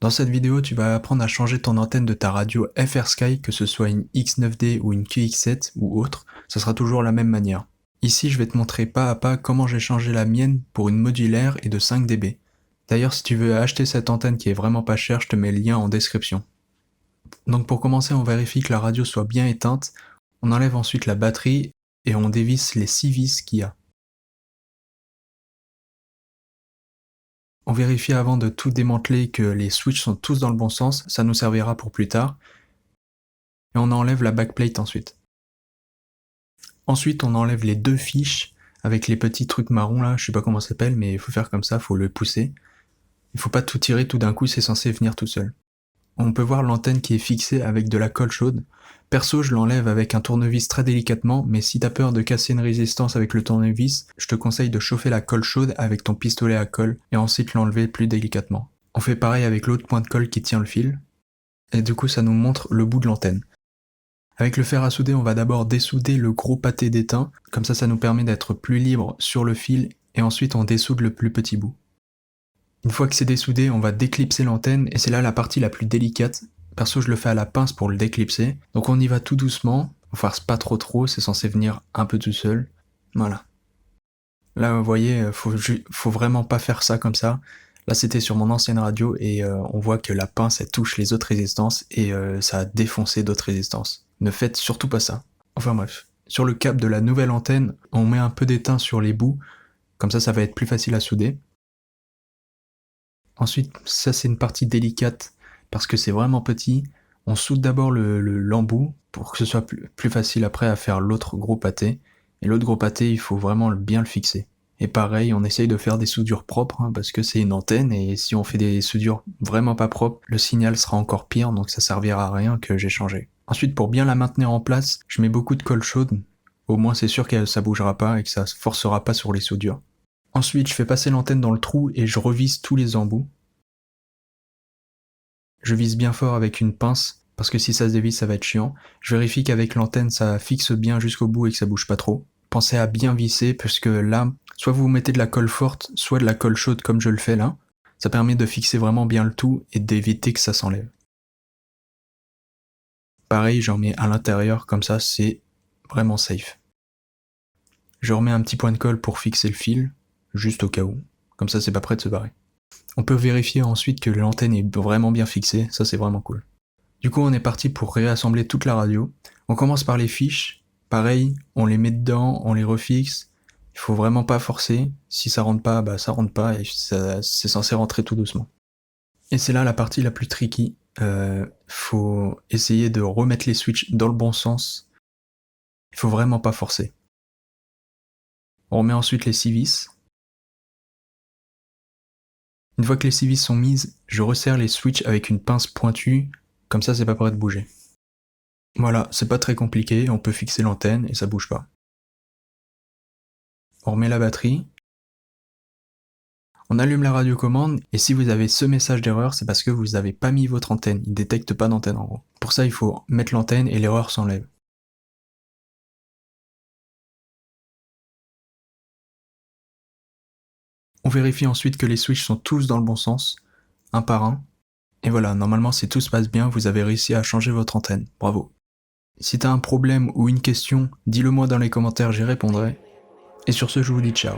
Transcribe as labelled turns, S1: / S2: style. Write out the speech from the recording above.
S1: Dans cette vidéo, tu vas apprendre à changer ton antenne de ta radio FrSky, que ce soit une X9D ou une QX7 ou autre, ça sera toujours la même manière. Ici, je vais te montrer pas à pas comment j'ai changé la mienne pour une modulaire et de 5 dB. D'ailleurs, si tu veux acheter cette antenne qui est vraiment pas chère, je te mets le lien en description. Donc pour commencer, on vérifie que la radio soit bien éteinte, on enlève ensuite la batterie et on dévisse les 6 vis qu'il y a. On vérifie avant de tout démanteler que les switches sont tous dans le bon sens, ça nous servira pour plus tard. Et on enlève la backplate ensuite. Ensuite, on enlève les deux fiches avec les petits trucs marrons là, je sais pas comment ça s'appelle, mais il faut faire comme ça, faut le pousser. Il faut pas tout tirer tout d'un coup, c'est censé venir tout seul. On peut voir l'antenne qui est fixée avec de la colle chaude. Perso, je l'enlève avec un tournevis très délicatement, mais si t'as peur de casser une résistance avec le tournevis, je te conseille de chauffer la colle chaude avec ton pistolet à colle et ensuite l'enlever plus délicatement. On fait pareil avec l'autre point de colle qui tient le fil, et du coup ça nous montre le bout de l'antenne. Avec le fer à souder, on va d'abord dessouder le gros pâté d'étain, comme ça nous permet d'être plus libre sur le fil, et ensuite on dessoude le plus petit bout. Une fois que c'est dessoudé, on va déclipser l'antenne, et c'est là la partie la plus délicate. Perso, je le fais à la pince pour le déclipser. Donc on y va tout doucement, on force pas trop, c'est censé venir un peu tout seul. Voilà. Là, vous voyez, faut vraiment pas faire ça comme ça. Là, c'était sur mon ancienne radio, et on voit que la pince, elle touche les autres résistances, et ça a défoncé d'autres résistances. Ne faites surtout pas ça. Enfin bref. Sur le câble de la nouvelle antenne, on met un peu d'étain sur les bouts, comme ça va être plus facile à souder. Ensuite, ça c'est une partie délicate parce que c'est vraiment petit. On soude d'abord l'embout pour que ce soit plus facile après à faire l'autre gros pâté. Et l'autre gros pâté, il faut vraiment bien le fixer. Et pareil, on essaye de faire des soudures propres parce que c'est une antenne et si on fait des soudures vraiment pas propres, le signal sera encore pire donc ça servira à rien que j'ai changé. Ensuite, pour bien la maintenir en place, je mets beaucoup de colle chaude. Au moins c'est sûr que ça bougera pas et que ça se forcera pas sur les soudures. Ensuite, je fais passer l'antenne dans le trou et je revisse tous les embouts. Je visse bien fort avec une pince, parce que si ça se dévisse, ça va être chiant. Je vérifie qu'avec l'antenne, ça fixe bien jusqu'au bout et que ça bouge pas trop. Pensez à bien visser, parce que là, soit vous mettez de la colle forte, soit de la colle chaude comme je le fais là. Ça permet de fixer vraiment bien le tout et d'éviter que ça s'enlève. Pareil, j'en mets à l'intérieur, comme ça, c'est vraiment safe. Je remets un petit point de colle pour fixer le fil, juste au cas où. Comme ça, c'est pas prêt de se barrer. On peut vérifier ensuite que l'antenne est vraiment bien fixée, ça c'est vraiment cool. Du coup, on est parti pour réassembler toute la radio. On commence par les fiches. Pareil, on les met dedans, on les refixe. Il faut vraiment pas forcer. Si ça rentre pas, ça rentre pas et c'est censé rentrer tout doucement. Et c'est là la partie la plus tricky. Faut essayer de remettre les switches dans le bon sens. Il faut vraiment pas forcer. On remet ensuite les 6 vis. Une fois que les 6 vis sont mises, je resserre les switches avec une pince pointue, comme ça c'est pas prêt de bouger. Voilà, c'est pas très compliqué, on peut fixer l'antenne et ça bouge pas. On remet la batterie. On allume la radiocommande et si vous avez ce message d'erreur, c'est parce que vous n'avez pas mis votre antenne, il détecte pas d'antenne en gros. Pour ça il faut mettre l'antenne et l'erreur s'enlève. On vérifie ensuite que les switches sont tous dans le bon sens, un par un. Et voilà, normalement si tout se passe bien, vous avez réussi à changer votre antenne, bravo. Si t'as un problème ou une question, dis-le moi dans les commentaires, j'y répondrai. Et sur ce, je vous dis ciao.